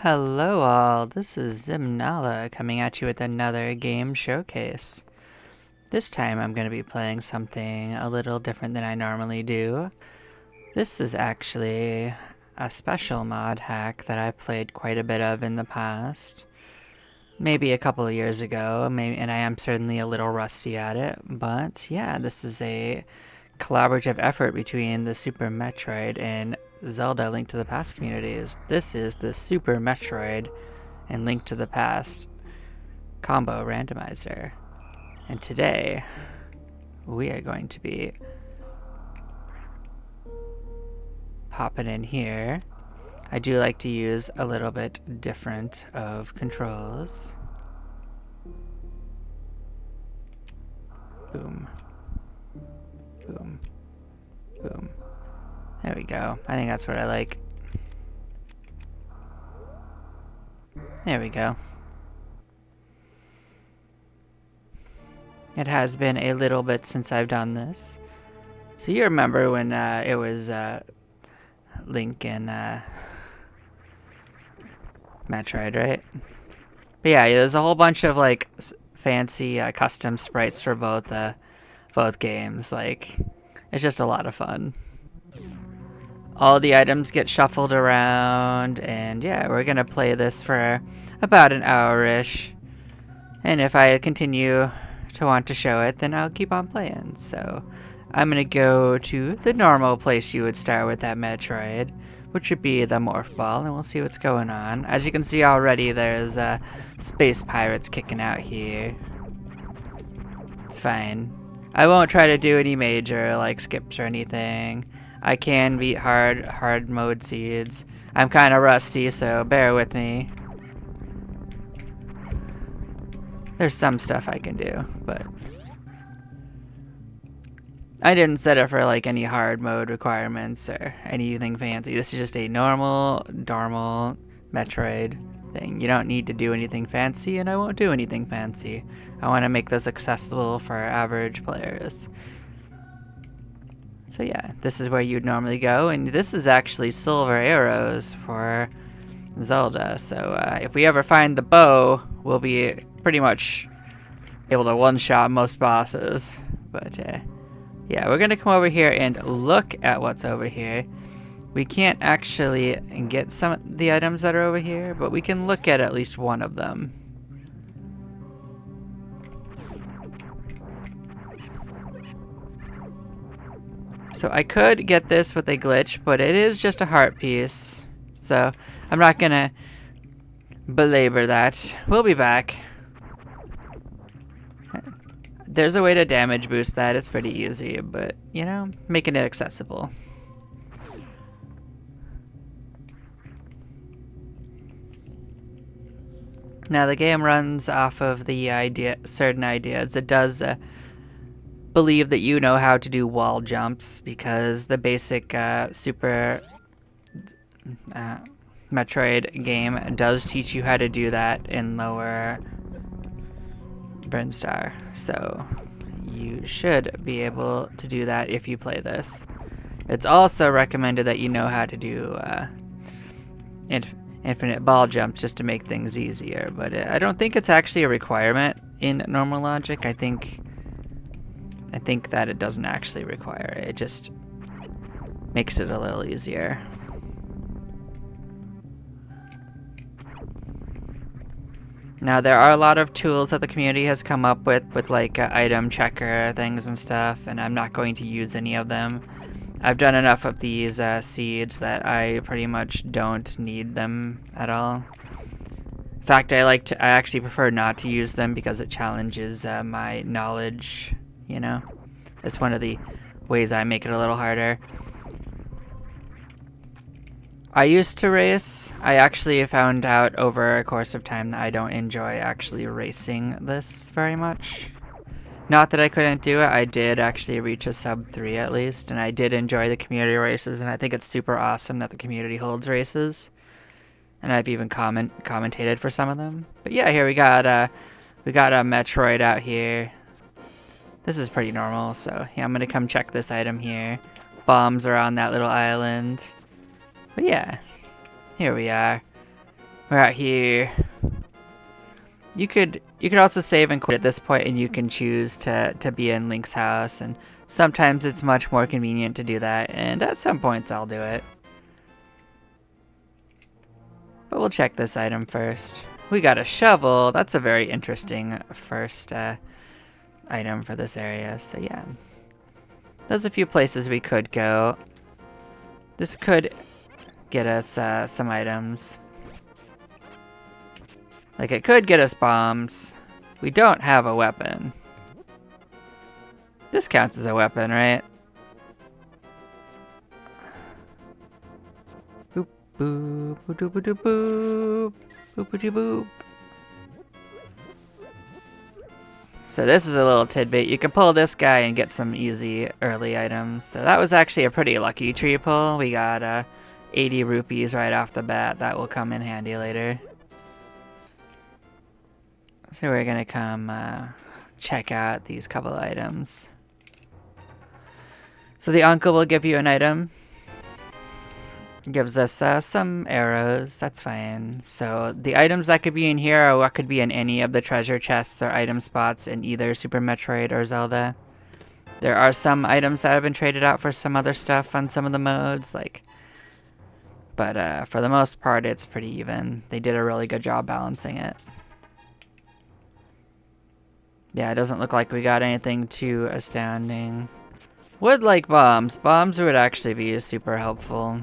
Hello all, this is Zimnala coming at you with another game showcase. This time I'm going to be playing something a little different than I normally do. This is actually a special mod hack that I played quite a bit of in the past. Maybe a couple of years ago, and I am certainly a little rusty at it, but yeah, this is a collaborative effort between the Super Metroid and Zelda Link to the Past communities. This is the Super Metroid and Link to the Past combo randomizer. And today, we are going to be popping in here. I do like to use a little bit different of controls. Boom. Boom. Boom. There we go. I think that's what I like. There we go. It has been a little bit since I've done this. So you remember when it was Link and Metroid, right? But yeah, there's a whole bunch of like fancy custom sprites for both games. Like, it's just a lot of fun. All the items get shuffled around, and yeah, we're gonna play this for about an hour-ish. And if I continue to want to show it, then I'll keep on playing. So I'm gonna go to the normal place you would start with that Metroid, which would be the Morph Ball, and we'll see what's going on. As you can see already, there's space pirates kicking out here. It's fine. I won't try to do any major like skips or anything. I can beat hard mode seeds. I'm kind of rusty, so bear with me. There's some stuff I can do, but I didn't set it for like any hard mode requirements or anything fancy. This is just a normal Metroid thing. You don't need to do anything fancy, and I won't do anything fancy. I want to make this accessible for average players. So yeah, this is where you'd normally go, and this is actually silver arrows for Zelda. So if we ever find the bow, we'll be pretty much able to one-shot most bosses. But yeah, we're gonna come over here and look at what's over here. We can't actually get some of the items that are over here, but we can look at least one of them. So I could get this with a glitch, but it is just a heart piece. So I'm not gonna belabor that. We'll be back. There's a way to damage boost that. It's pretty easy, but, you know, making it accessible. Now, the game runs off of the certain ideas. It does believe that you know how to do wall jumps because the basic Super Metroid game does teach you how to do that in lower Burnstar. So you should be able to do that if you play this. It's also recommended that you know how to do infinite ball jumps just to make things easier, but I don't think it's actually a requirement in normal logic. I think that it doesn't actually require it. It just makes it a little easier. Now, there are a lot of tools that the community has come up with like item checker things and stuff, and I'm not going to use any of them. I've done enough of these seeds that I pretty much don't need them at all. In fact, I actually prefer not to use them because it challenges my knowledge, you know? It's one of the ways I make it a little harder. I used to race. I actually found out over a course of time that I don't enjoy actually racing this very much. Not that I couldn't do it, I did actually reach a sub 3 at least, and I did enjoy the community races, and I think it's super awesome that the community holds races. And I've even commentated for some of them. But yeah, here we got a Metroid out here. This is pretty normal, so yeah, I'm gonna come check this item here. Bombs are on that little island. But yeah, here we are. We're out here. You could also save and quit at this point, and you can choose to be in Link's house, and sometimes it's much more convenient to do that, and at some points I'll do it. But we'll check this item first. We got a shovel. That's a very interesting first item for this area, so yeah. There's a few places we could go. This could get us some items. Like, it could get us bombs. We don't have a weapon. This counts as a weapon, right? Boop, boop, boop, boop, boop, boop, boop, boop, boop. So this is a little tidbit. You can pull this guy and get some easy early items. So that was actually a pretty lucky tree pull. We got 80 rupees right off the bat. That will come in handy later. So we're gonna come check out these couple items. So the uncle will give you an item. Gives us some arrows, that's fine. So the items that could be in here are what could be in any of the treasure chests or item spots in either Super Metroid or Zelda. There are some items that have been traded out for some other stuff on some of the modes, but for the most part it's pretty even. They did a really good job balancing it. Yeah, it doesn't look like we got anything too astounding. Would like bombs. Bombs would actually be super helpful.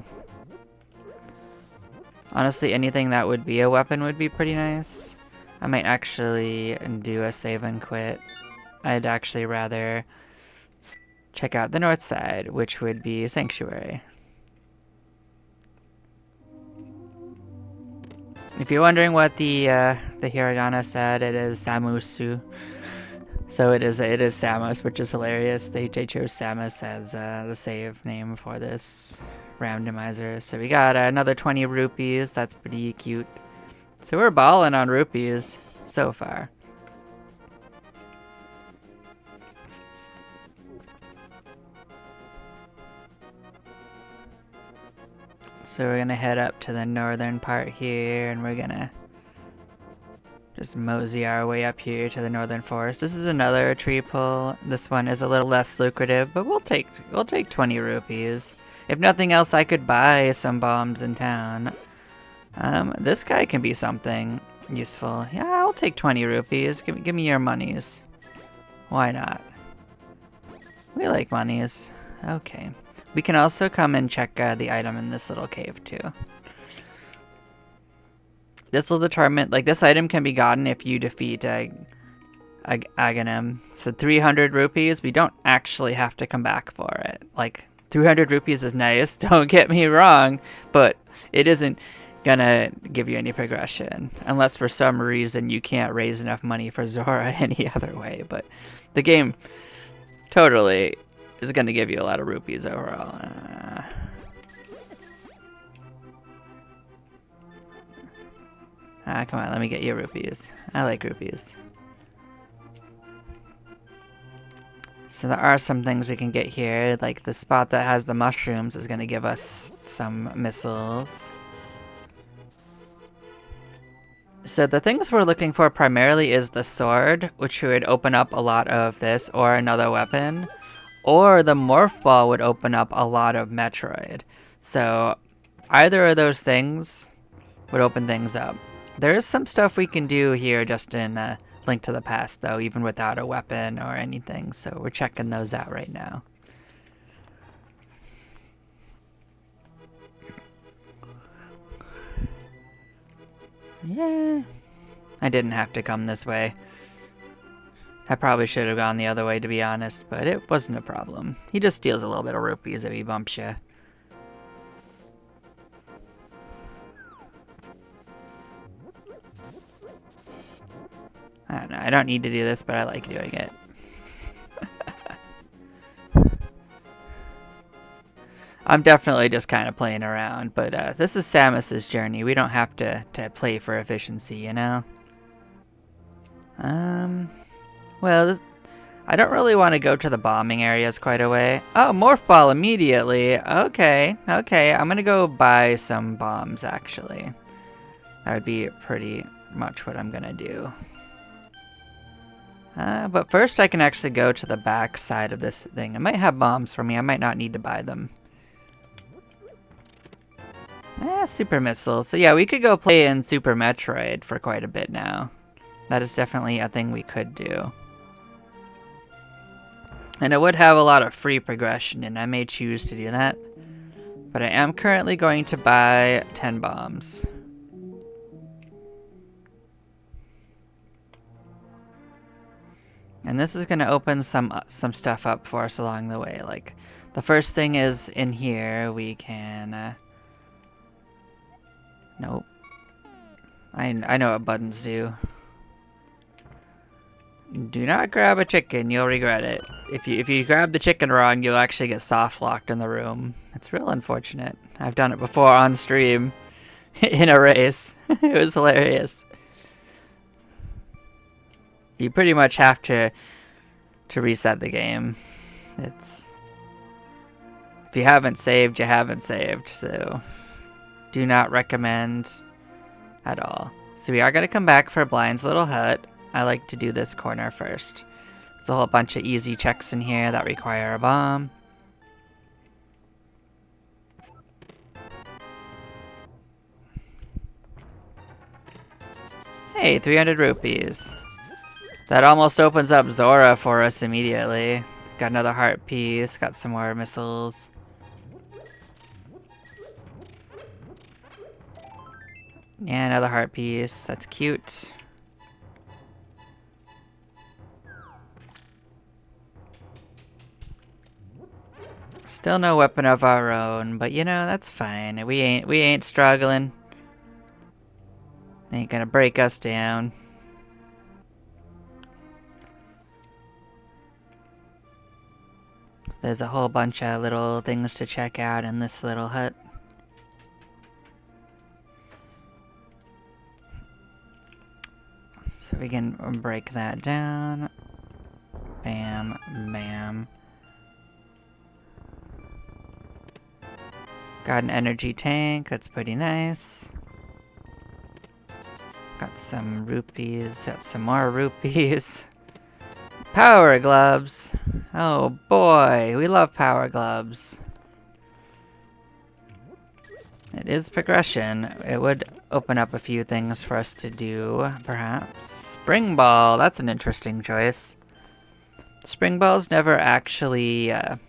Honestly, anything that would be a weapon would be pretty nice. I might actually do a save and quit. I'd actually rather check out the north side, which would be Sanctuary. If you're wondering what the hiragana said, it is Samusu. So it is Samus, which is hilarious. They chose Samus as the save name for this randomizer. So we got another 20 rupees. That's pretty cute. So we're balling on rupees so far. So we're gonna head up to the northern part here, and we're gonna just mosey our way up here to the northern forest. This is another tree pull. This one is a little less lucrative, but we'll take 20 rupees. If nothing else, I could buy some bombs in town. This guy can be something useful. Yeah, I'll take 20 rupees. Give me your monies. Why not? We like monies. Okay. We can also come and check the item in this little cave too. This will determine, like, this item can be gotten if you defeat Aghanim. So 300 rupees, we don't actually have to come back for it. Like, 300 rupees is nice, don't get me wrong, but it isn't gonna give you any progression. Unless for some reason you can't raise enough money for Zora any other way, but the game totally is gonna give you a lot of rupees overall. Come on, let me get you rupees. I like rupees. So there are some things we can get here, like the spot that has the mushrooms is going to give us some missiles. So the things we're looking for primarily is the sword, which would open up a lot of this, or another weapon, or the morph ball would open up a lot of Metroid. So either of those things would open things up. There is some stuff we can do here just in Link to the Past, though, even without a weapon or anything, so we're checking those out right now. Yeah. I didn't have to come this way. I probably should have gone the other way, to be honest, but it wasn't a problem. He just steals a little bit of rupees if he bumps you. I don't know, I don't need to do this, but I like doing it. I'm definitely just kind of playing around, but this is Samus's journey. We don't have to play for efficiency, you know? Well, I don't really want to go to the bombing areas quite a way. Oh, morph ball immediately. Okay, I'm gonna go buy some bombs, actually. That would be pretty much what I'm gonna do. But first I can actually go to the back side of this thing. It might have bombs for me. I might not need to buy them. Super Missile. So yeah, we could go play in Super Metroid for quite a bit now. That is definitely a thing we could do. And it would have a lot of free progression, and I may choose to do that. But I am currently going to buy 10 bombs. And this is going to open some stuff up for us along the way. Like, the first thing is in here, we can... nope. I know what buttons do. Do not grab a chicken, you'll regret it. If you grab the chicken wrong, you'll actually get soft locked in the room. It's real unfortunate. I've done it before on stream in a race. It was hilarious. You pretty much have to reset the game. It's if you haven't saved, you haven't saved. So do not recommend at all. So we are going to come back for Blind's Little Hut. I like to do this corner first. There's a whole bunch of easy checks in here that require a bomb. Hey, 300 rupees. That almost opens up Zora for us immediately. Got another heart piece, got some more missiles. Yeah, another heart piece. That's cute. Still no weapon of our own, but you know, that's fine. We ain't struggling. They ain't gonna break us down. There's a whole bunch of little things to check out in this little hut. So we can break that down. Bam, bam. Got an energy tank, that's pretty nice. Got some rupees, got some more rupees. Power gloves! Oh boy, we love power gloves. It is progression. It would open up a few things for us to do, perhaps. Spring ball, that's an interesting choice. Spring ball's never actually a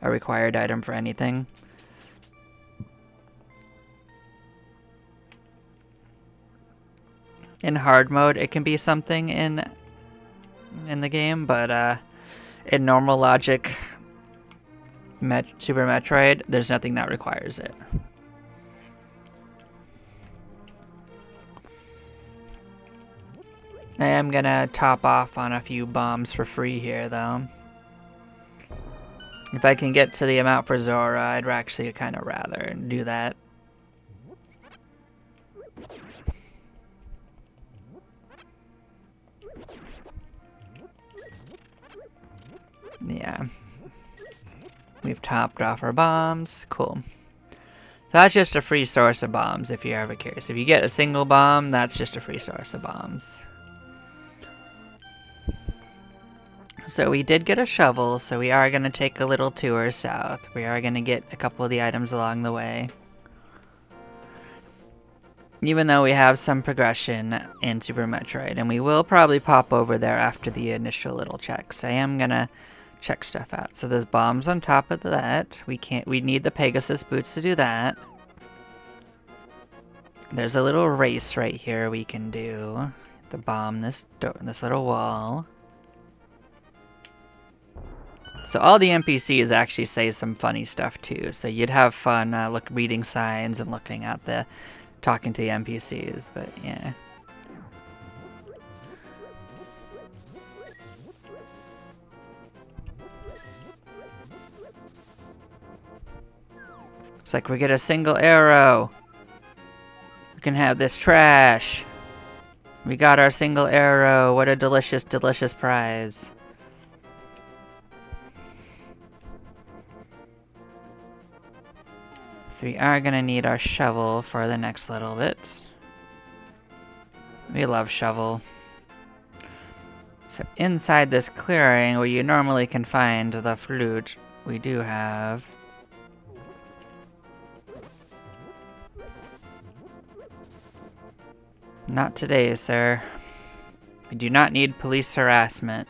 required item for anything. In hard mode, it can be something in the game, but in normal logic, Super Metroid, there's nothing that requires it. I am gonna top off on a few bombs for free here, though. If I can get to the amount for Zora, I'd actually kind of rather do that. Yeah. We've topped off our bombs. Cool. So that's just a free source of bombs, if you're ever curious. If you get a single bomb, that's just a free source of bombs. So we did get a shovel, so we are going to take a little tour south. We are going to get a couple of the items along the way. Even though we have some progression in Super Metroid, and we will probably pop over there after the initial little checks. I am going to check stuff out. So there's bombs on top of that. We need the Pegasus boots to do that. There's a little race right here we can do. The bomb this little wall. So all the NPCs actually say some funny stuff too. So you'd have fun reading signs and looking at talking to the NPCs, but yeah. Looks like we get a single arrow. We can have this trash. We got our single arrow. What a delicious, delicious prize. So we are going to need our shovel for the next little bit. We love shovel. So inside this clearing where you normally can find the flute, we do have... Not today, sir. We do not need police harassment.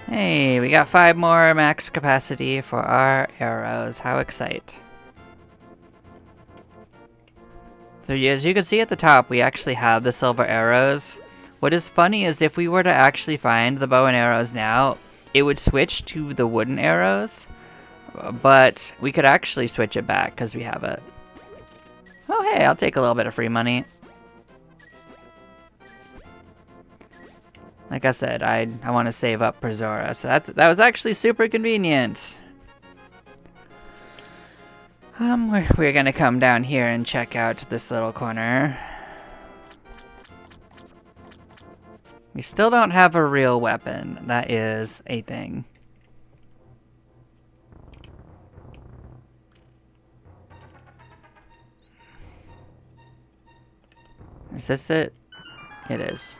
Hey, we got 5 more max capacity for our arrows. How excite. So as you can see at the top, we actually have the silver arrows. What is funny is if we were to actually find the bow and arrows now, it would switch to the wooden arrows. But we could actually switch it back because we have it. Oh hey, I'll take a little bit of free money. Like I said, I want to save up for Zora, so that was actually super convenient. We're gonna come down here and check out this little corner. We still don't have a real weapon. That is a thing. Is this it? It is.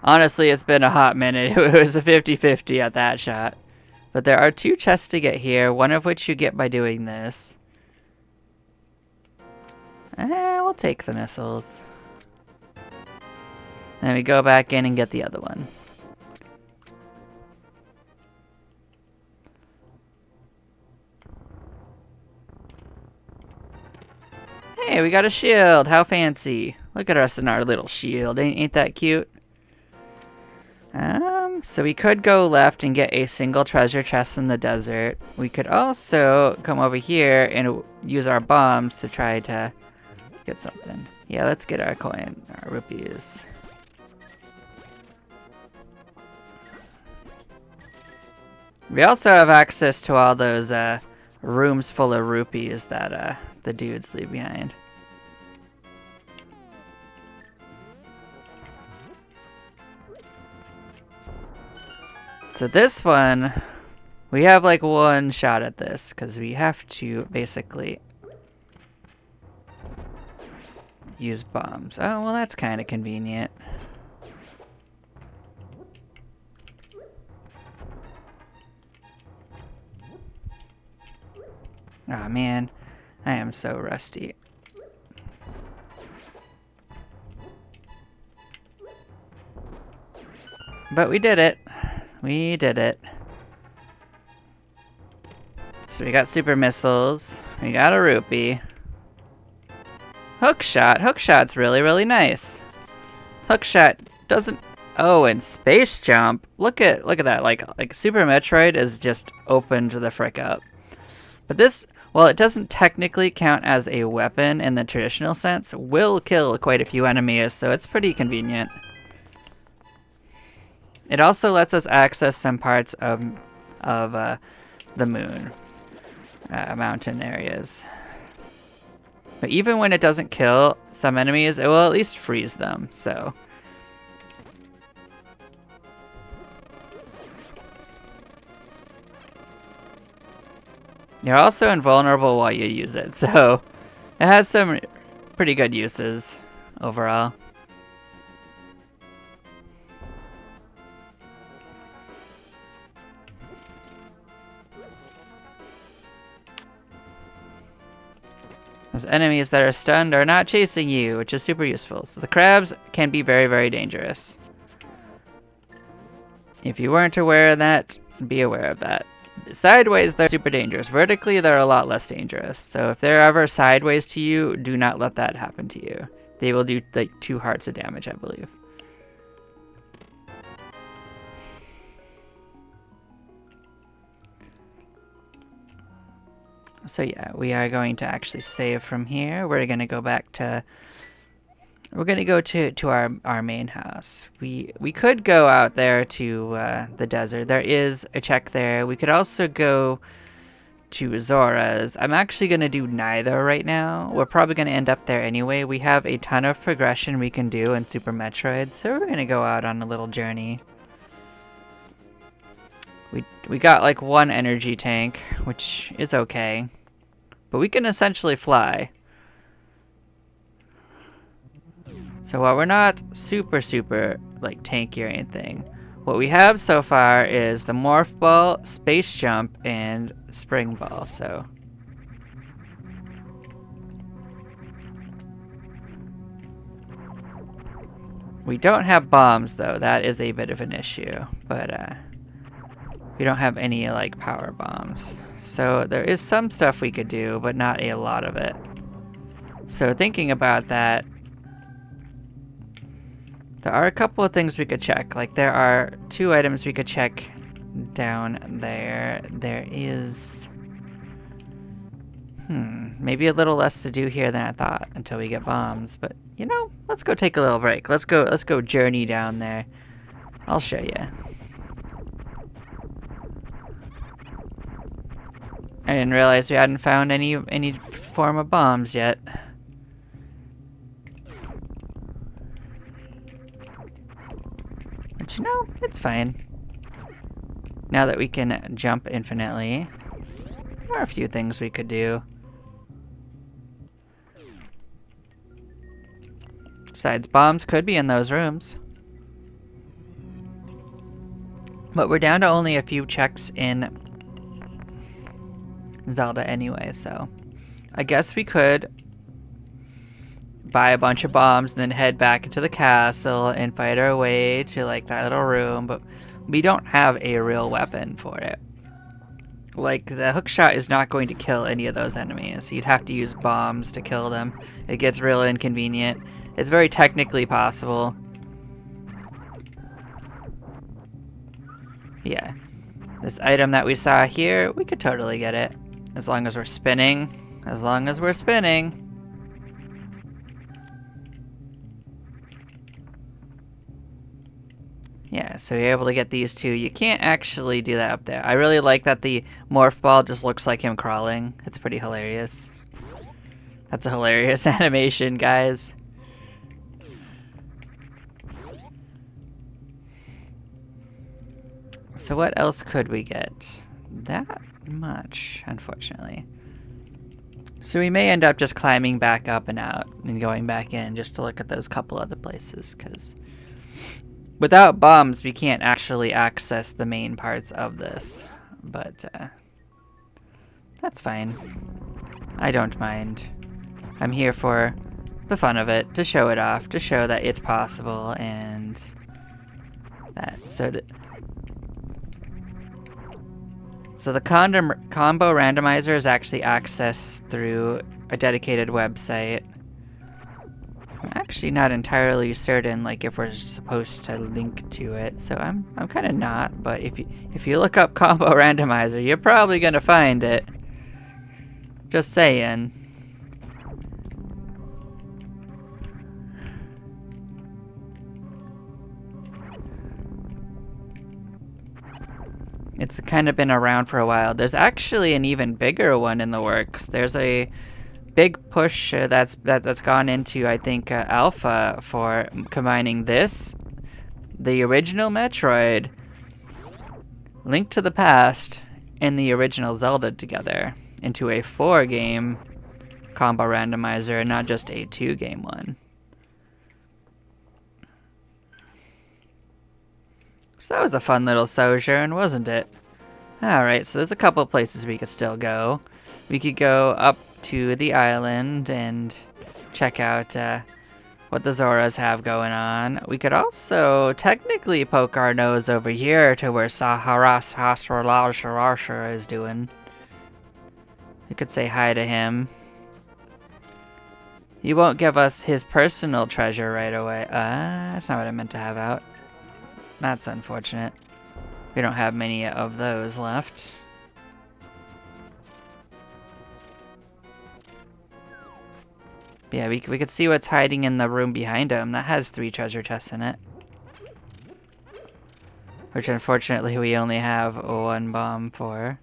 Honestly, it's been a hot minute. It was a 50-50 at that shot. But there are 2 chests to get here, one of which you get by doing this. We'll take the missiles. Then we go back in and get the other one. Hey, we got a shield. How fancy. Look at us in our little shield. Ain't that cute? So we could go left and get a single treasure chest in the desert. We could also come over here and use our bombs to try to get something. Yeah, let's get our coin, our rupees. We also have access to all those rooms full of rupees that the dudes leave behind. So this one, we have like 1 shot at this because we have to basically use bombs. Oh, well that's kind of convenient. Oh man, I am so rusty. But we did it. We did it. So we got super missiles. We got a rupee. Hookshot. Hookshot's really, really nice. Hookshot doesn't... Oh, and space jump. Look at that. Like Super Metroid is just opened the frick up. But this, while it doesn't technically count as a weapon in the traditional sense, will kill quite a few enemies, so it's pretty convenient. It also lets us access some parts of the moon, mountain areas. But even when it doesn't kill some enemies, it will at least freeze them, so. You're also invulnerable while you use it, so it has some pretty good uses overall. Those enemies that are stunned are not chasing you, which is super useful. So the crabs can be very, very dangerous. If you weren't aware of that, be aware of that. Sideways, they're super dangerous. Vertically, they're a lot less dangerous. So if they're ever sideways to you, do not let that happen to you. They will do like 2 hearts of damage, I believe. So yeah, we are going to actually save from here. We're going to go back to... We're going to go to our main house. We could go out there to the desert. There is a check there. We could also go to Zora's. I'm actually going to do neither right now. We're probably going to end up there anyway. We have a ton of progression we can do in Super Metroid, so we're going to go out on a little journey. We got like 1 energy tank, which is okay. But we can essentially fly. So while we're not super like tanky or anything, what we have so far is the morph ball, space jump, and spring ball. So we don't have bombs though. That is a bit of an issue, but we don't have any like power bombs. So there is some stuff we could do, but not a lot of it. So thinking about that, there are a couple of things we could check. Like there are 2 items we could check down there. There is maybe a little less to do here than I thought until we get bombs, but you know, let's go take a little break. Let's go journey down there. I'll show you. I didn't realize we hadn't found any form of bombs yet. But you know, it's fine. Now that we can jump infinitely, there are a few things we could do. Besides, bombs could be in those rooms. But we're down to only a few checks in Zelda anyway, so I guess we could buy a bunch of bombs and then head back into the castle and fight our way to like that little room, but we don't have a real weapon for it. Like, the hookshot is not going to kill any of those enemies. You'd have to use bombs to kill them. It gets real inconvenient. It's very technically possible. Yeah. This item that we saw here, we could totally get it. As long as we're spinning. As long as we're spinning. Yeah, so you're able to get these 2. You can't actually do that up there. I really like that the morph ball just looks like him crawling. It's pretty hilarious. That's a hilarious animation, guys. So what else could we get? That much, unfortunately. So we may end up just climbing back up and out and going back in just to look at those couple other places, because without bombs we can't actually access the main parts of this. But that's fine. I don't mind. I'm here for the fun of it, to show it off, to show that it's possible, and that. So the combo randomizer is actually accessed through a dedicated website. I'm actually not entirely certain, like, if we're supposed to link to it, so I'm kind of not. But if you look up combo randomizer, you're probably gonna find it. Just saying. It's kind of been around for a while. There's actually an even bigger one in the works. There's a big push that's gone into, I think, alpha for combining this, the original Metroid, Link to the Past, and the original Zelda together into a 4-game combo randomizer, and not just a 2-game one. So that was a fun little sojourn, wasn't it? Alright, so there's a couple places we could still go. We could go up to the island and check out what the Zoras have going on. We could also technically poke our nose over here to where Saharas Hasralarsharasha is doing. We could say hi to him. He won't give us his personal treasure right away. That's not what I meant to have out. That's unfortunate. We don't have many of those left. Yeah, we could see what's hiding in the room behind him. That has 3 treasure chests in it. Which unfortunately we only have 1 bomb for.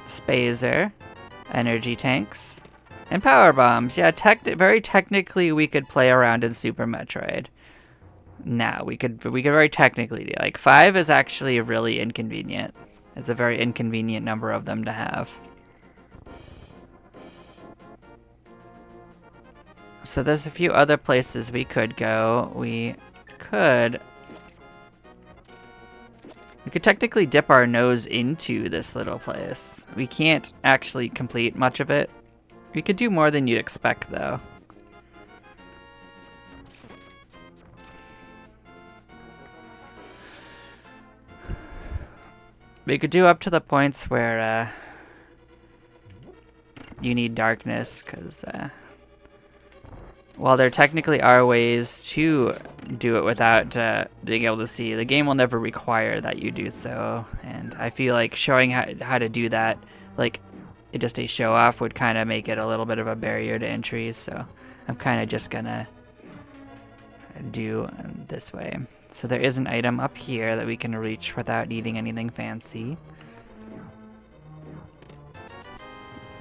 Spazer, energy tanks, and power bombs. Yeah, very technically we could play around in Super Metroid. Now we could very technically do. Like 5 is actually really inconvenient. It's a very inconvenient number of them to have. So there's a few other places we could go. We could technically dip our nose into this little place. We can't actually complete much of it. We could do more than you'd expect, though. We could do up to the points where you need darkness, because while there technically are ways to do it without being able to see, the game will never require that you do so. And I feel like showing how to do that, like just a show off, would kind of make it a little bit of a barrier to entry. So I'm kind of just gonna do this way. So there is an item up here that we can reach without needing anything fancy.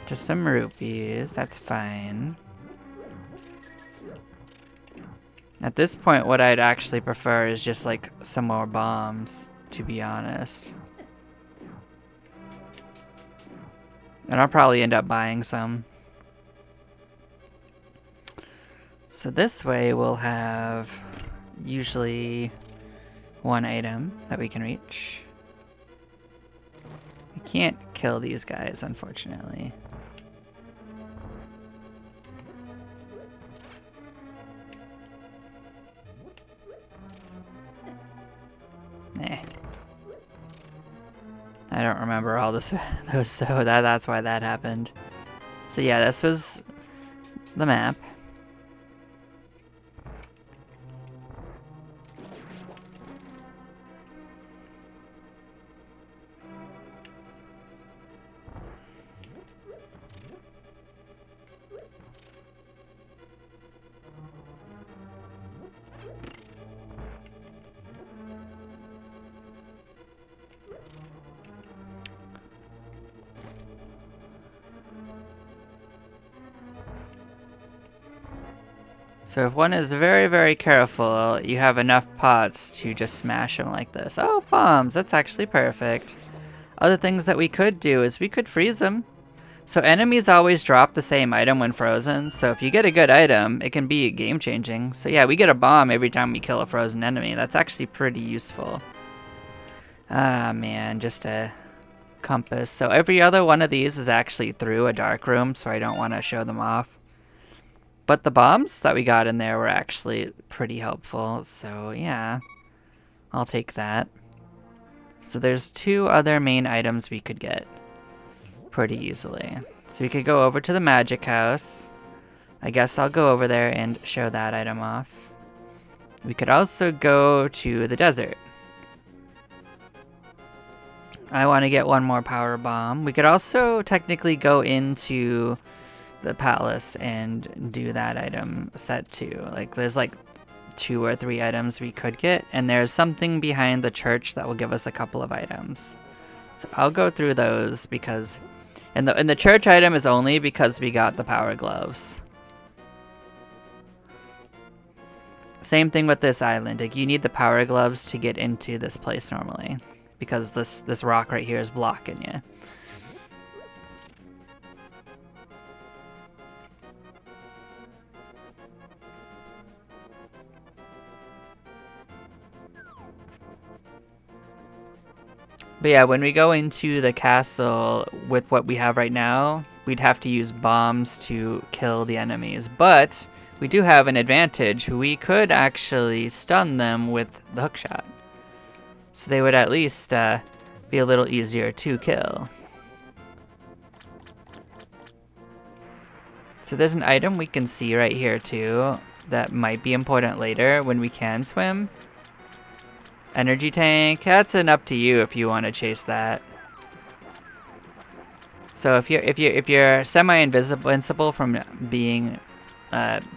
Just some rupees, that's fine. At this point, what I'd actually prefer is just like some more bombs, to be honest. And I'll probably end up buying some. So this way we'll have usually one item that we can reach. We can't kill these guys, unfortunately. I don't remember all those, so that's why that happened. So yeah, this was the map. So if one is very, very careful, you have enough pots to just smash them like this. Oh, bombs! That's actually perfect. Other things that we could do is we could freeze them. So enemies always drop the same item when frozen, so if you get a good item, it can be game-changing. So yeah, we get a bomb every time we kill a frozen enemy. That's actually pretty useful. Ah, man, just a compass. So every other one of these is actually through a dark room, so I don't want to show them off. But the bombs that we got in there were actually pretty helpful, so yeah, I'll take that. So there's two other main items we could get pretty easily. So we could go over to the magic house. I guess I'll go over there and show that item off. We could also go to the desert. I want to get one more power bomb. We could also technically go into the palace and do that item set too. Like there's like 2 or 3 items we could get, and there's something behind the church that will give us a couple of items. So I'll go through those because and the church item is only because we got the power gloves. Same thing with this island. Like you need the power gloves to get into this place normally because this rock right here is blocking you. But yeah, when we go into the castle with what we have right now, we'd have to use bombs to kill the enemies. But we do have an advantage. We could actually stun them with the hookshot. So they would at least be a little easier to kill. So there's an item we can see right here too that might be important later when we can swim. Energy tank, that's an up to you if you want to chase that. So if you're semi-invincible from being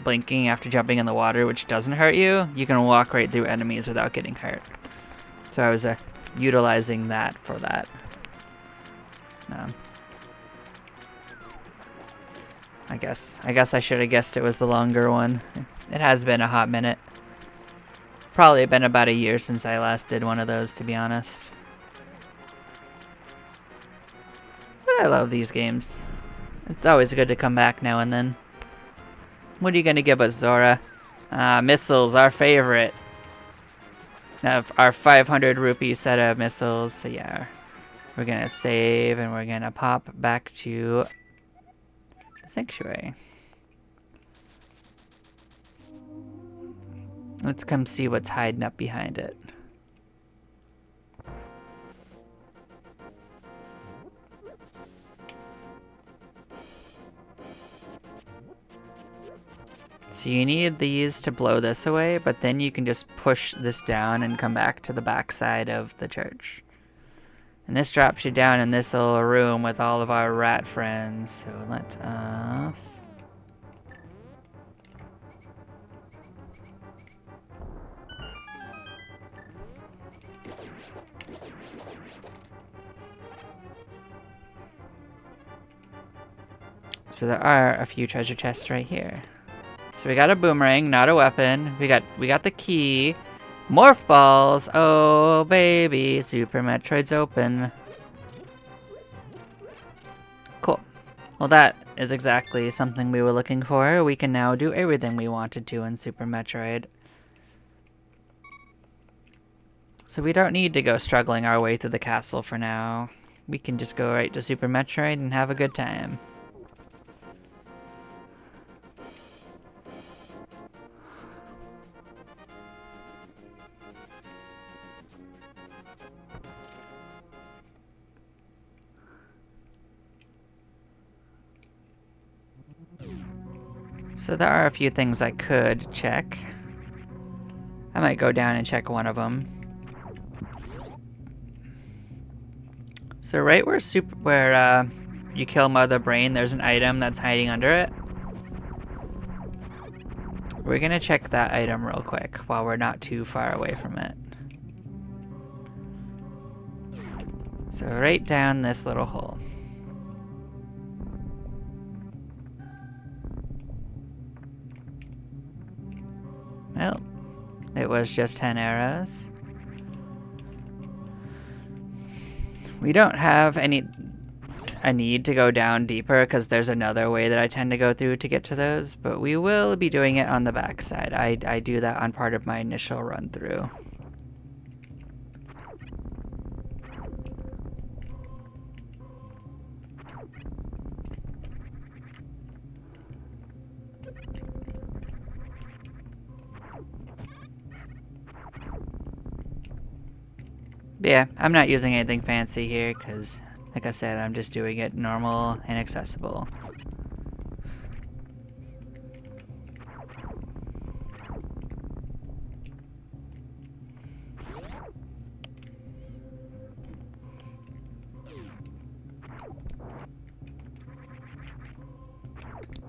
blinking after jumping in the water, which doesn't hurt you, you can walk right through enemies without getting hurt. So I was utilizing that for that. I guess I should have guessed it was the longer one. It has been a hot minute. Probably been about a year since I last did one of those, to be honest. I love these games. It's always good to come back now and then. What are you gonna give us, Zora? Missiles, our favorite. Our 500 rupee set of missiles. So yeah, we're gonna save and we're gonna pop back to the sanctuary. Let's come see what's hiding up behind it. So you need these to blow this away, but then you can just push this down and come back to the back side of the church. And this drops you down in this little room with all of our rat friends. So let us... So there are a few treasure chests right here. So we got a boomerang, not a weapon. We got the key. Morph balls! Oh baby, Super Metroid's open. Cool. Well, that is exactly something we were looking for. We can now do everything we wanted to in Super Metroid. So we don't need to go struggling our way through the castle for now. We can just go right to Super Metroid and have a good time. So there are a few things I could check. I might go down and check one of them. So right where you kill Mother Brain, there's an item that's hiding under it. We're gonna check that item real quick while we're not too far away from it. So right down this little hole. Well, it was just 10 arrows. We don't have a need to go down deeper because there's another way that I tend to go through to get to those, but we will be doing it on the backside. I do that on part of my initial run through. But yeah, I'm not using anything fancy here because, like I said, I'm just doing it normal and accessible.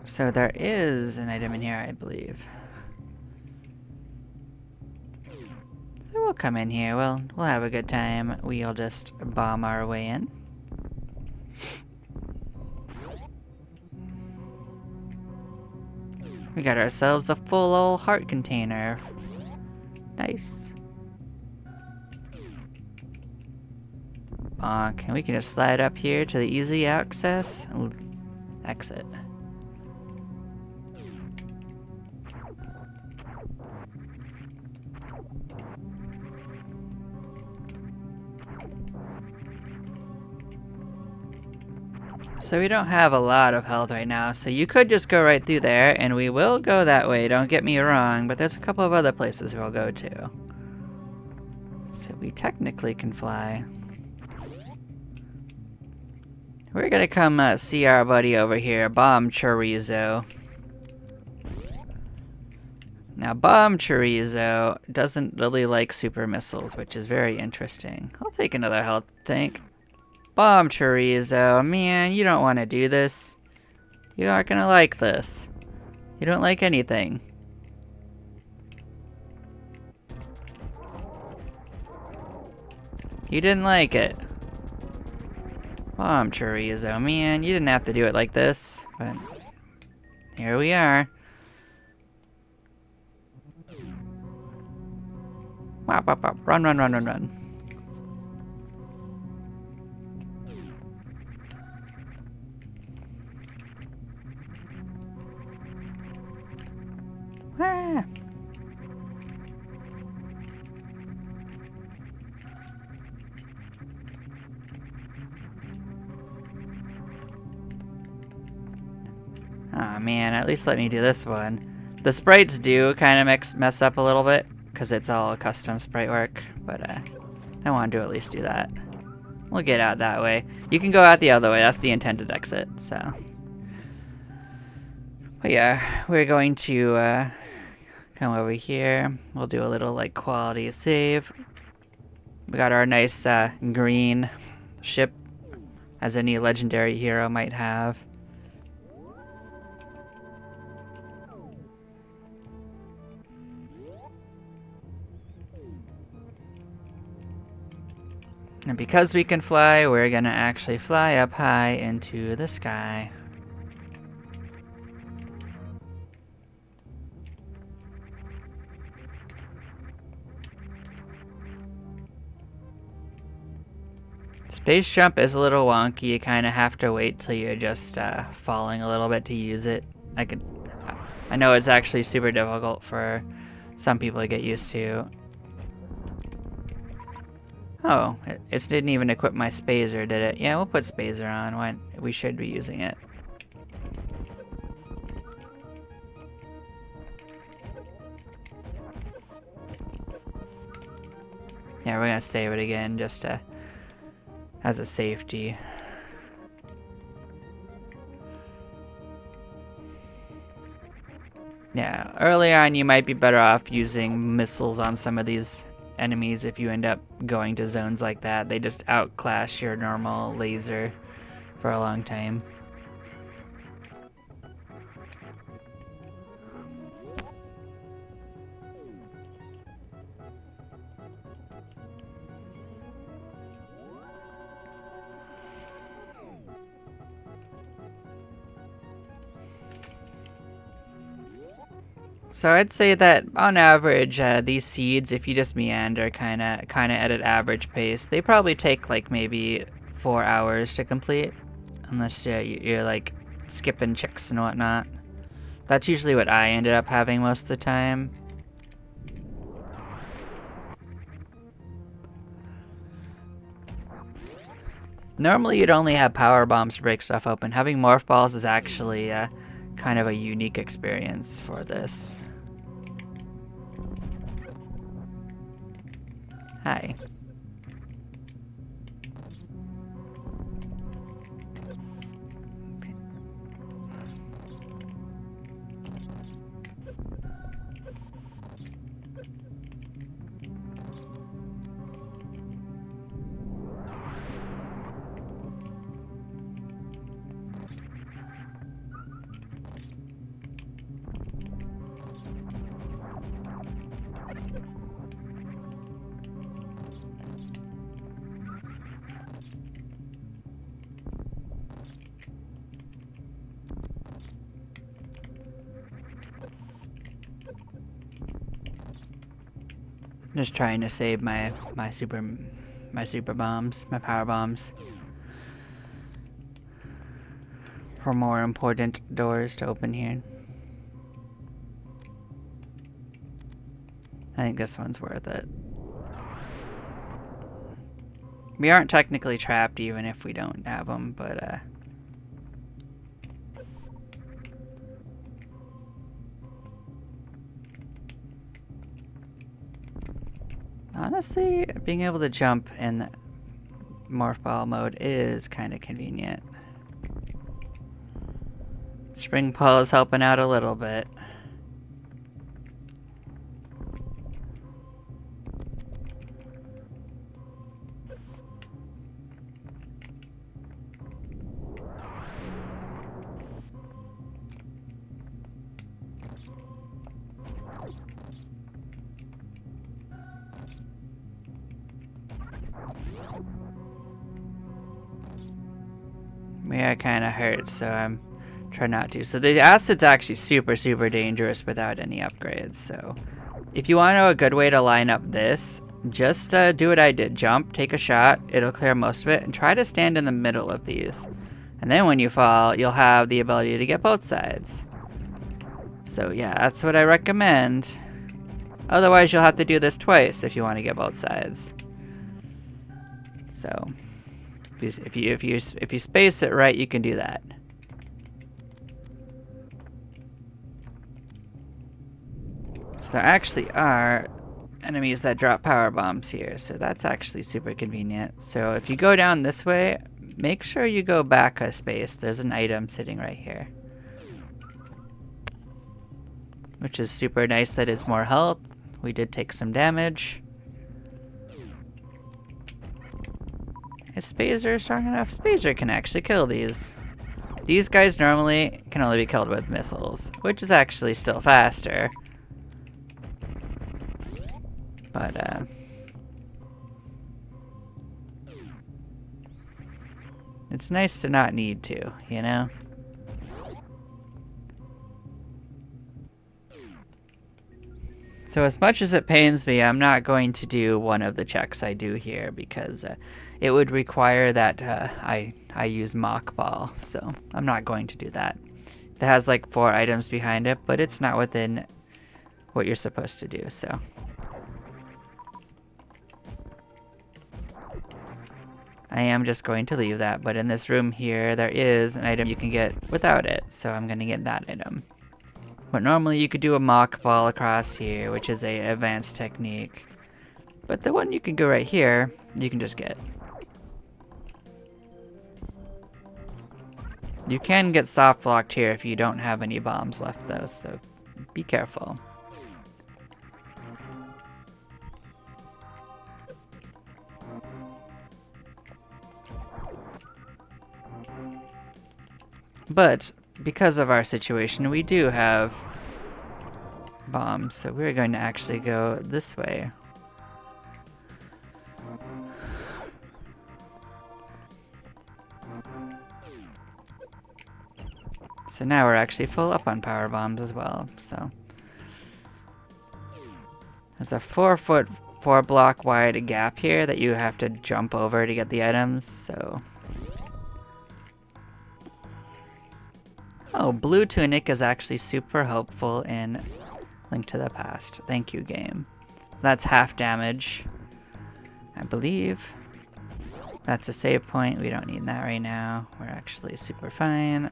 So there is an item in here, I believe. So we'll come in here, we'll have a good time. We'll just bomb our way in. We got ourselves a full old heart container. Nice. Bonk. And we can just slide up here to the easy access. Exit. So we don't have a lot of health right now, so you could just go right through there, and we will go that way, don't get me wrong, but there's a couple of other places we'll go to. So we technically can fly. We're gonna come see our buddy over here, Bomb Chorizo. Now, Bomb Chorizo doesn't really like super missiles, which is very interesting. I'll take another health tank. Bomb Chorizo, man, you don't want to do this. You aren't gonna like this. You don't like anything. You didn't like it. Bomb Chorizo, man, you didn't have to do it like this, but here we are. Wow, wow, wow. Run, run, run, run, run. Aw, man, at least let me do this one. The sprites do kind of mess up a little bit, because it's all custom sprite work, but I wanted to at least do that. We'll get out that way. You can go out the other way, that's the intended exit, so. But yeah, we're going to come over here. We'll do a little like quality save. We got our nice green ship, as any legendary hero might have. And because we can fly, we're gonna actually fly up high into the sky. Space jump is a little wonky. You kind of have to wait till you're just falling a little bit to use it. I know it's actually super difficult for some people to get used to. Oh, it didn't even equip my spazer, did it? Yeah, we'll put spazer on when we should be using it. Yeah, we're gonna save it again just as a safety. Yeah, early on you might be better off using missiles on some of these enemies if you end up going to zones like that. They just outclass your normal laser for a long time. So I'd say that on average, these seeds, if you just meander kind of at an average pace, they probably take like maybe 4 hours to complete, unless you're like skipping checks and whatnot. That's usually what I ended up having most of the time. Normally you'd only have power bombs to break stuff open. Having morph balls is actually kind of a unique experience for this. Hi. Just trying to save my super bombs, my power bombs, for more important doors to open here. I think this one's worth it. We aren't technically trapped even if we don't have them, but honestly, being able to jump in morph ball mode is kind of convenient. Spring Pull is helping out a little bit. Yeah, it kind of hurts, so I'm trying not to. So the acid's actually super dangerous without any upgrades. So if you want to know a good way to line up this, just do what I did. Jump, take a shot, it'll clear most of it, and try to stand in the middle of these. And then when you fall, you'll have the ability to get both sides. So yeah, that's what I recommend. Otherwise, you'll have to do this twice if you want to get both sides. So if you space it right, you can do that. There actually are enemies that drop power bombs here, so that's actually super convenient. So if you go down this way, make sure you go back a space. There's an item sitting right here, which is super nice that it's more health. We did take some damage. Is Spazer strong enough? Spazer can actually kill these. These guys normally can only be killed with missiles, which is actually still faster. But, it's nice to not need to, you know? So as much as it pains me, I'm not going to do one of the checks I do here because it would require that I use mock ball, so I'm not going to do that. It has like 4 items behind it, but it's not within what you're supposed to do, so. I am just going to leave that, but in this room here, there is an item you can get without it, so I'm going to get that item. But normally you could do a mock ball across here, which is a advanced technique. But the one you can go right here, you can just get. You can get soft blocked here if you don't have any bombs left though, so be careful. But because of our situation, we do have bombs, so we're going to actually go this way. So now we're actually full up on power bombs as well, so. There's a 4 block wide gap here that you have to jump over to get the items, so. Oh, blue tunic is actually super helpful in Link to the Past. Thank you, game. That's half damage, I believe. That's a save point. We don't need that right now. We're actually super fine.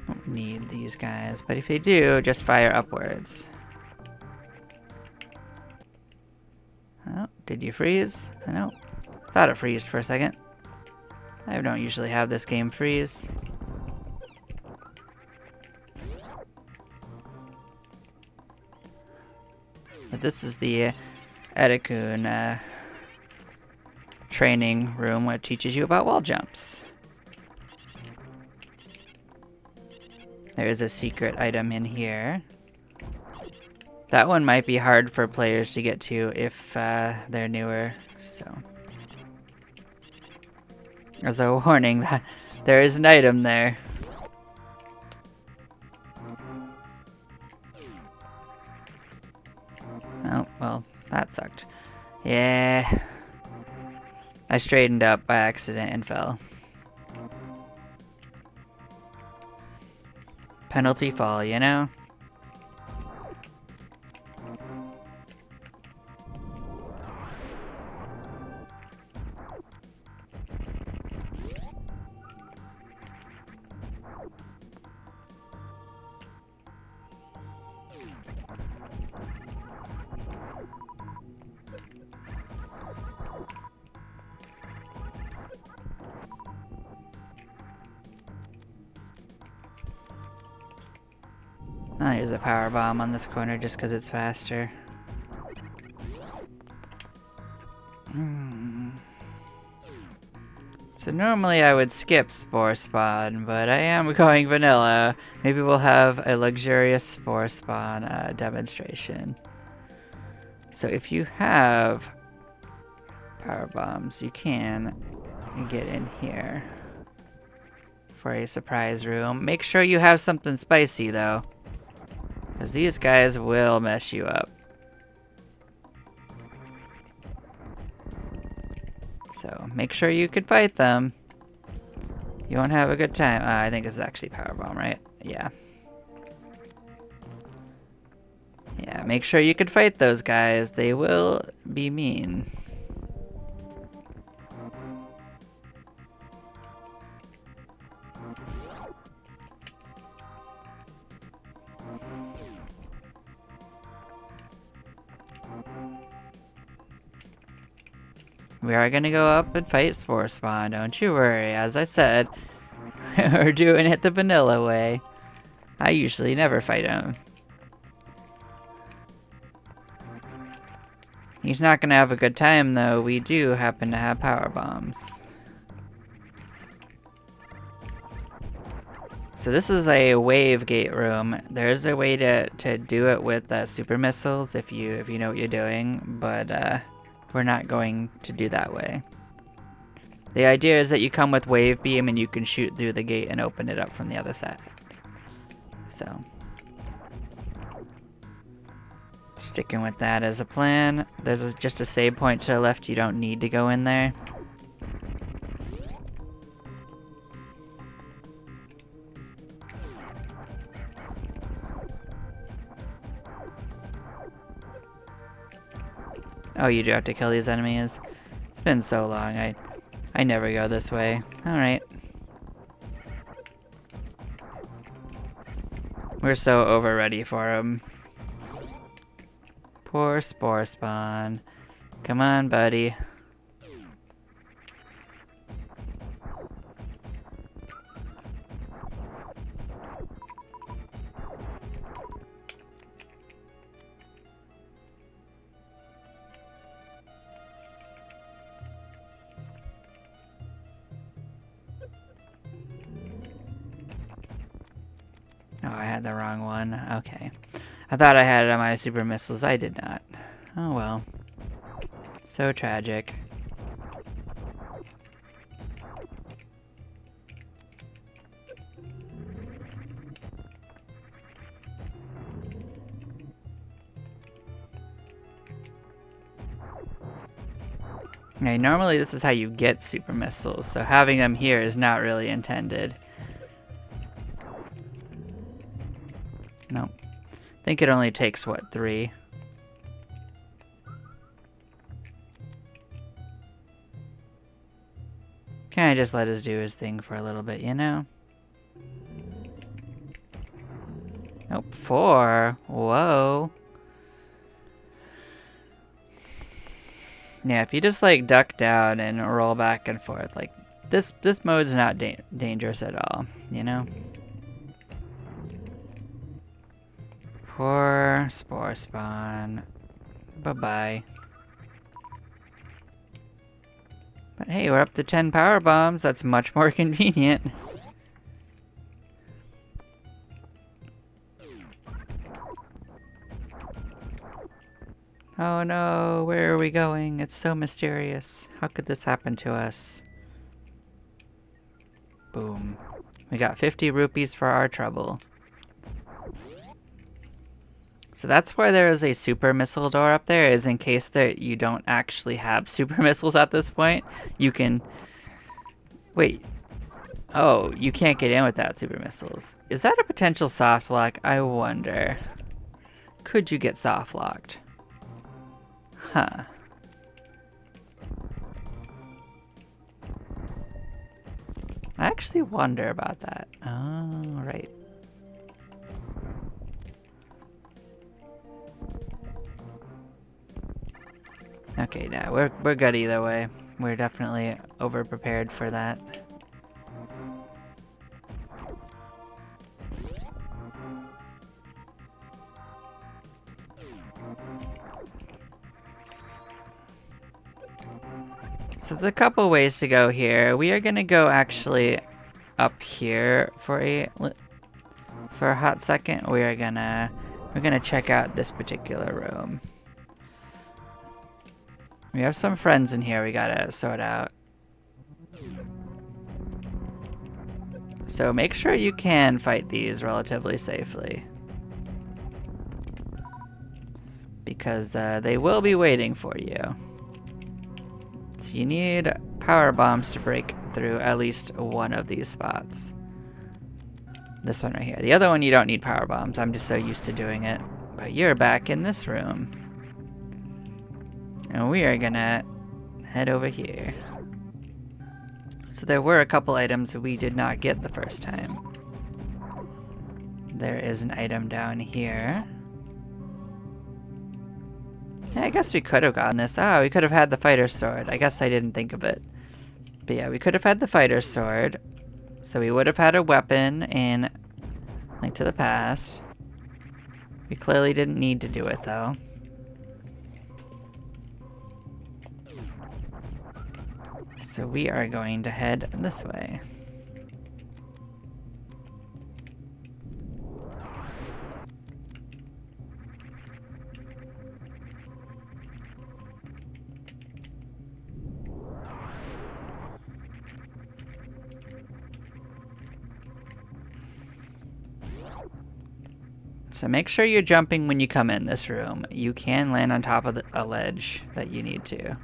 Don't need these guys, but if they do, just fire upwards. Oh, did you freeze? No. Thought it freezed for a second. I don't usually have this game freeze. But this is the Edikun training room where it teaches you about wall jumps. There is a secret item in here. That one might be hard for players to get to if they're newer, so. As a warning that there is an item there. Oh, well, that sucked. Yeah. I straightened up by accident and fell. Penalty fall, you know? I'll use a power bomb on this corner just because it's faster. So normally I would skip Spore Spawn, but I am going vanilla. Maybe we'll have a luxurious Spore Spawn demonstration. So if you have power bombs, you can get in here for a surprise room. Make sure you have something spicy though, because these guys will mess you up. So make sure you can fight them. You won't have a good time. I think this is actually power bomb, right? Yeah. Yeah, make sure you can fight those guys. They will be mean. We are gonna go up and fight Spore Spawn, don't you worry. As I said, we're doing it the vanilla way. I usually never fight him. He's not gonna have a good time though. We do happen to have power bombs. So this is a wave gate room. There's a way to do it with super missiles if you know what you're doing, but we're not going to do that way. The idea is that you come with wave beam and you can shoot through the gate and open it up from the other side. So sticking with that as a plan. There's just a save point to the left. You don't need to go in there. Oh, you do have to kill these enemies? It's been so long. I never go this way. Alright. We're so over ready for him. Poor Spore Spawn. Come on, buddy. Oh, I had the wrong one. Okay. I thought I had it on my super missiles. I did not. Oh well. So tragic. Okay, normally this is how you get super missiles, so having them here is not really intended. Nope. I think it only takes, what, 3? Can I just let us do his thing for a little bit, you know? Nope, 4. Whoa. Yeah, if you just like duck down and roll back and forth, like this mode's not dangerous at all, you know? Poor Spore Spawn. Bye-bye. But hey, we're up to 10 power bombs. That's much more convenient. Oh no, where are we going? It's so mysterious. How could this happen to us? Boom. We got 50 rupees for our trouble. So that's why there is a super missile door up there, is in case that you don't actually have super missiles at this point. You can... Wait. Oh, you can't get in without super missiles. Is that a potential soft lock? I wonder. Could you get soft locked? Huh. I actually wonder about that. Oh, right. Okay, no, we're good either way. We're definitely over prepared for that. So there's a couple ways to go here. We are gonna go actually up here for a hot second. We're gonna check out this particular room. We have some friends in here we gotta sort out. So make sure you can fight these relatively safely. Because they will be waiting for you. So you need power bombs to break through at least one of these spots. This one right here. The other one you don't need power bombs. I'm just so used to doing it. But you're back in this room. And we are gonna head over here. So there were a couple items we did not get the first time. There is an item down here. Yeah, I guess we could have gotten this. Oh, we could have had the fighter sword. I guess I didn't think of it. But yeah, we could have had the fighter sword. So we would have had a weapon in Link to the Past. We clearly didn't need to do it, though. So we are going to head this way. So make sure you're jumping when you come in this room. You can land on top of a ledge that you need to.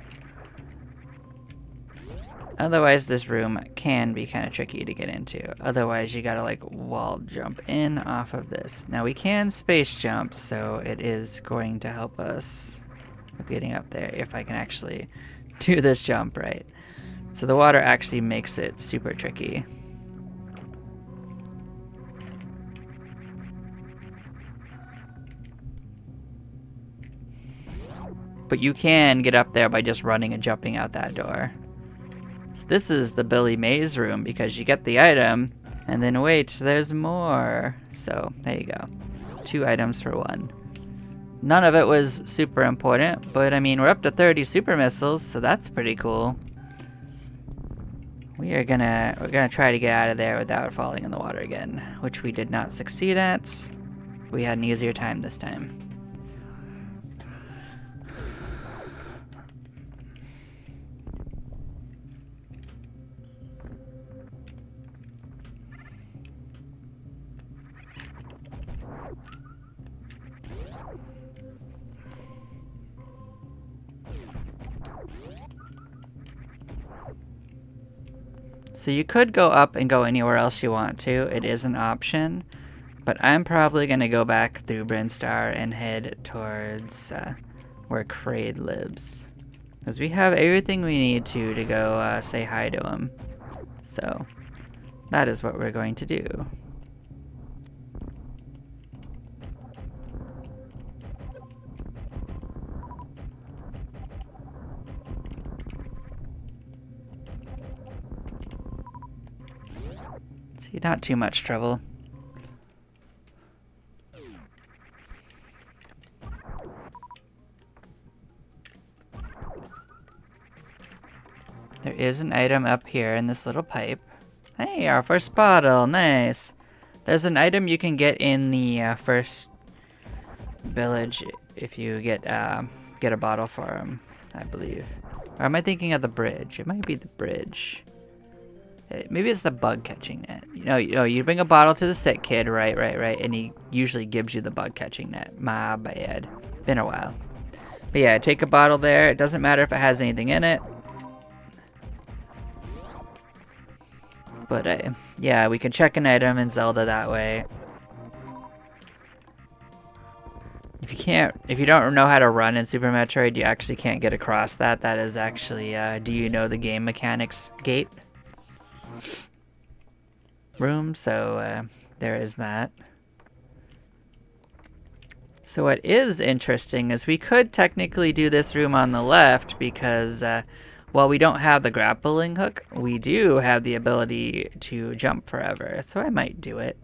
Otherwise, this room can be kind of tricky to get into. Otherwise, you gotta like wall jump in off of this. Now we can space jump, so it is going to help us with getting up there if I can actually do this jump right. So the water actually makes it super tricky. But you can get up there by just running and jumping out that door. So this is the Billy Mays room because you get the item and then wait, there's more. So there you go. 2 items for 1. None of it was super important, but I mean, we're up to 30 super missiles, so that's pretty cool. We're gonna try to get out of there without falling in the water again, which we did not succeed at. We had an easier time this time. So you could go up and go anywhere else you want to. It is an option. But I'm probably going to go back through Brinstar and head towards where Kraid lives. Because we have everything we need to go say hi to him. So that is what we're going to do. See, not too much trouble. There is an item up here in this little pipe. Hey, our first bottle, nice. There's an item you can get in the first village if you get a bottle for him, I believe. Or am I thinking of the bridge? It might be the bridge. Maybe it's the bug catching net. You bring a bottle to the sick kid, right, and he usually gives you the bug catching net. My bad. Been a while. But yeah, take a bottle there. It doesn't matter if it has anything in it. But yeah, we can check an item in Zelda that way. If you don't know how to run in Super Metroid, you actually can't get across that. That is actually, do you know the game mechanics gate room? So there is that. So what is interesting is we could technically do this room on the left because while we don't have the grappling hook, we do have the ability to jump forever. So I might do it.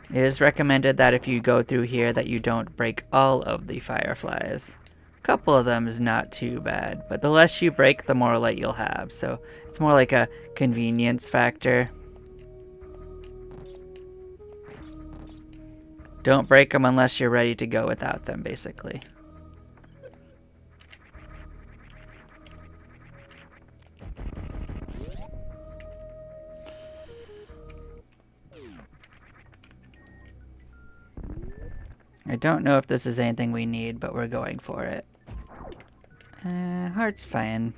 It is recommended that if you go through here that you don't break all of the fireflies. A couple of them is not too bad, but the less you break, the more light you'll have. So it's more like a convenience factor. Don't break them unless you're ready to go without them, basically. I don't know if this is anything we need, but we're going for it. Heart's fine.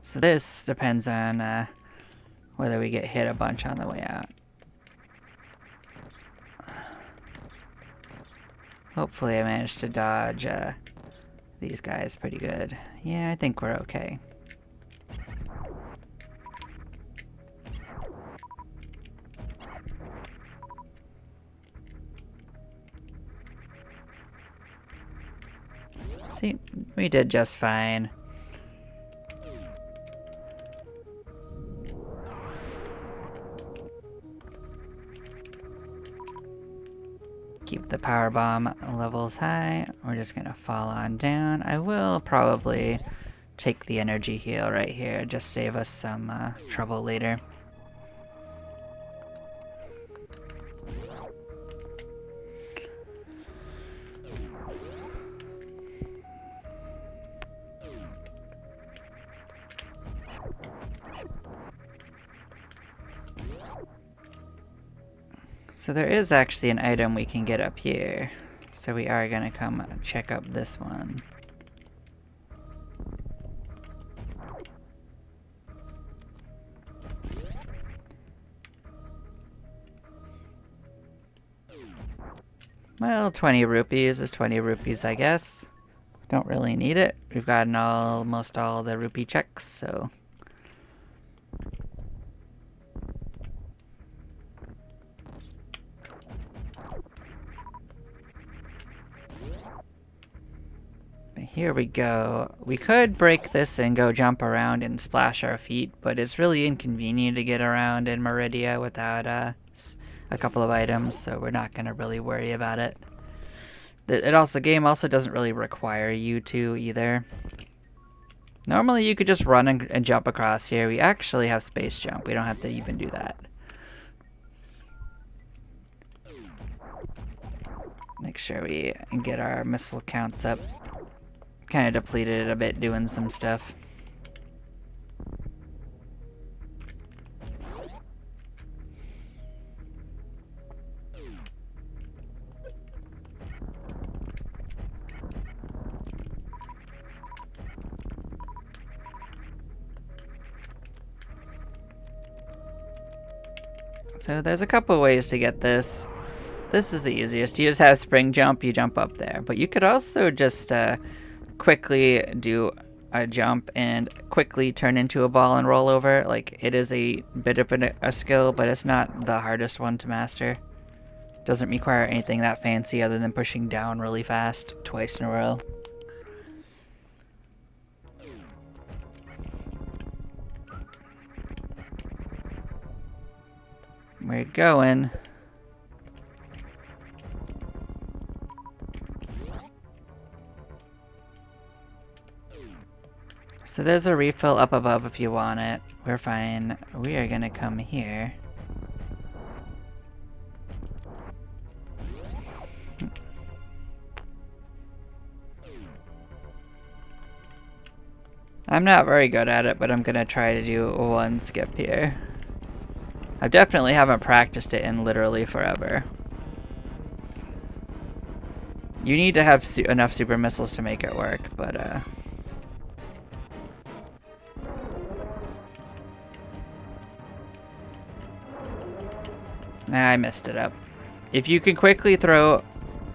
So this depends on whether we get hit a bunch on the way out. Hopefully I managed to dodge these guys pretty good. Yeah, I think we're okay. See, we did just fine. Keep the power bomb levels high. We're just gonna fall on down. I will probably take the energy heal right here, just save us some trouble later. So there is actually an item we can get up here. So we are gonna come check up this one. Well, 20 rupees is 20 rupees, I guess. Don't really need it. We've gotten almost all the rupee checks, so... Here we go. We could break this and go jump around and splash our feet, but it's really inconvenient to get around in Meridia without a couple of items, so we're not going to really worry about it. The game also doesn't really require you to either. Normally you could just run and jump across here. We actually have space jump. We don't have to even do that. Make sure we get our missile counts up. Kind of depleted it a bit doing some stuff. So there's a couple ways to get this. This is the easiest. You just have spring jump, you jump up there. But you could also just quickly do a jump and quickly turn into a ball and roll over. Like, it is a bit of a skill, but it's not the hardest one to master. Doesn't require anything that fancy other than pushing down really fast twice in a row. We're going. So there's a refill up above if you want it. We're fine. We are gonna come here. I'm not very good at it, but I'm gonna try to do one skip here. I definitely haven't practiced it in literally forever. You need to have enough super missiles to make it work, but nah, I messed it up. If you can quickly throw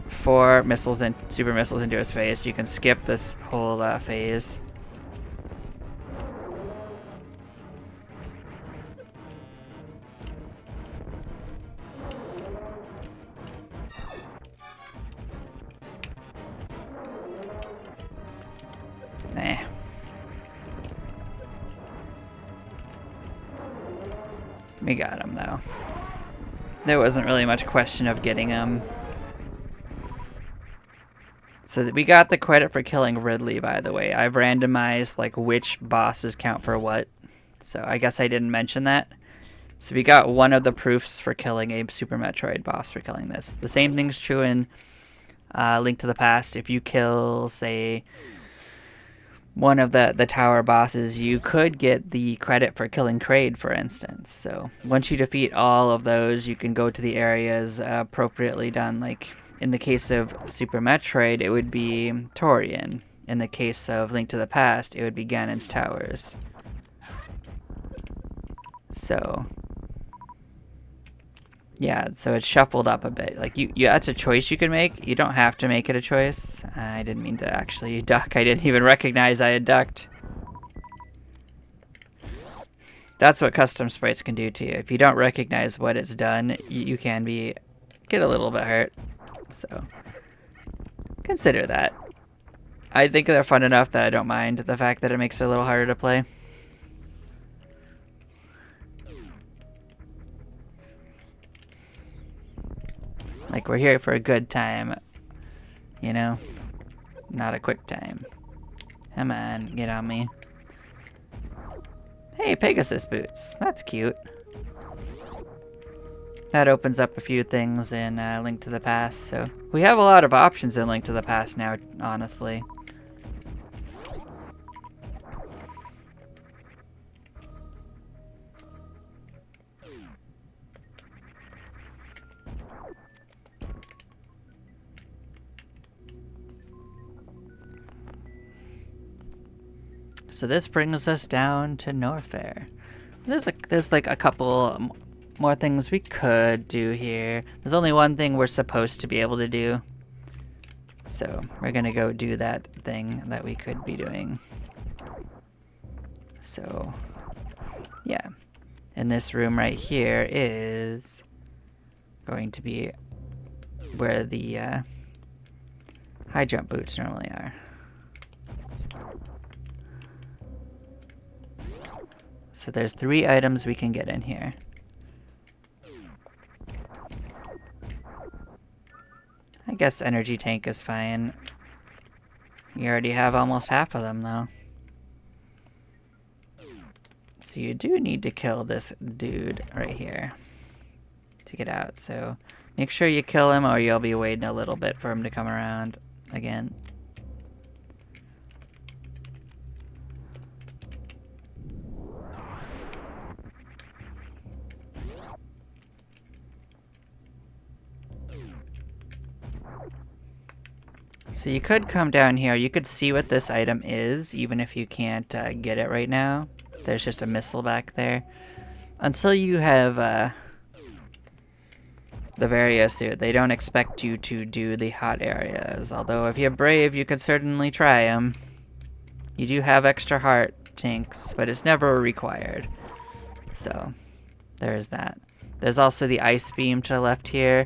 4 missiles and super missiles into his face, you can skip this whole phase. Nah. We got him though. There wasn't really much question of getting him. So we got the credit for killing Ridley, by the way. I've randomized like which bosses count for what. So I guess I didn't mention that. So we got one of the proofs for killing a Super Metroid boss for killing this. The same thing's true in Link to the Past. If you kill, say, one of the tower bosses, you could get the credit for killing Kraid, for instance. So once you defeat all of those, you can go to the areas appropriately done. Like in the case of Super Metroid, it would be Torian. In the case of Link to the Past, it would be Ganon's Towers. So Yeah, so it's shuffled up a bit. Like you that's a choice you can make. You don't have to make it a choice. I didn't mean to actually duck. I didn't even recognize I had ducked. That's what custom sprites can do to you. If you don't recognize what it's done, you can get a little bit hurt. So consider that. I think they're fun enough that I don't mind the fact that it makes it a little harder to play. Like, we're here for a good time, you know? Not a quick time. Come on, get on me. Hey, Pegasus boots. That's cute. That opens up a few things in Link to the Past, so we have a lot of options in Link to the Past now, honestly. So this brings us down to Norfair. There's like a couple more things we could do here. There's only one thing we're supposed to be able to do. So we're gonna go do that thing that we could be doing. So yeah. And this room right here is going to be where the high jump boots normally are. So there's 3 items we can get in here. I guess energy tank is fine. You already have almost half of them though. So you do need to kill this dude right here to get out. So make sure you kill him or you'll be waiting a little bit for him to come around again. So you could come down here. You could see what this item is, even if you can't get it right now. There's just a missile back there. Until you have the Varia suit, they don't expect you to do the hot areas. Although if you're brave, you could certainly try them. You do have extra heart tanks, but it's never required. So there's that. There's also the ice beam to the left here,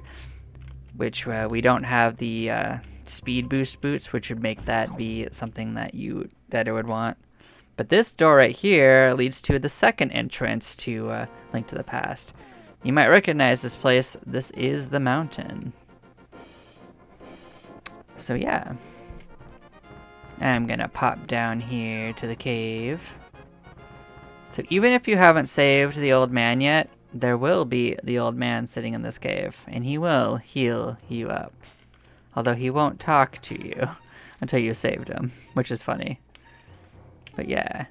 which we don't have the speed boost boots, which would make that be something that it would want. But this door right here leads to the second entrance to Link to the Past. You might recognize this place. This is the mountain. So yeah. I'm gonna pop down here to the cave. So even if you haven't saved the old man yet, there will be the old man sitting in this cave, and he will heal you up. Although he won't talk to you until you saved him, which is funny. But yeah,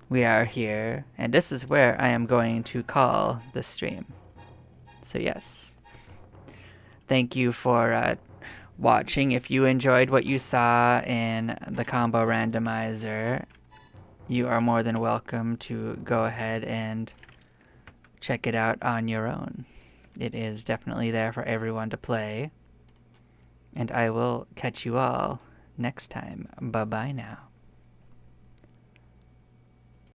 we are here, and this is where I am going to call this stream. So yes, thank you for watching. If you enjoyed what you saw in the combo randomizer, you are more than welcome to go ahead and check it out on your own. It is definitely there for everyone to play. And I will catch you all next time. Bye-bye now.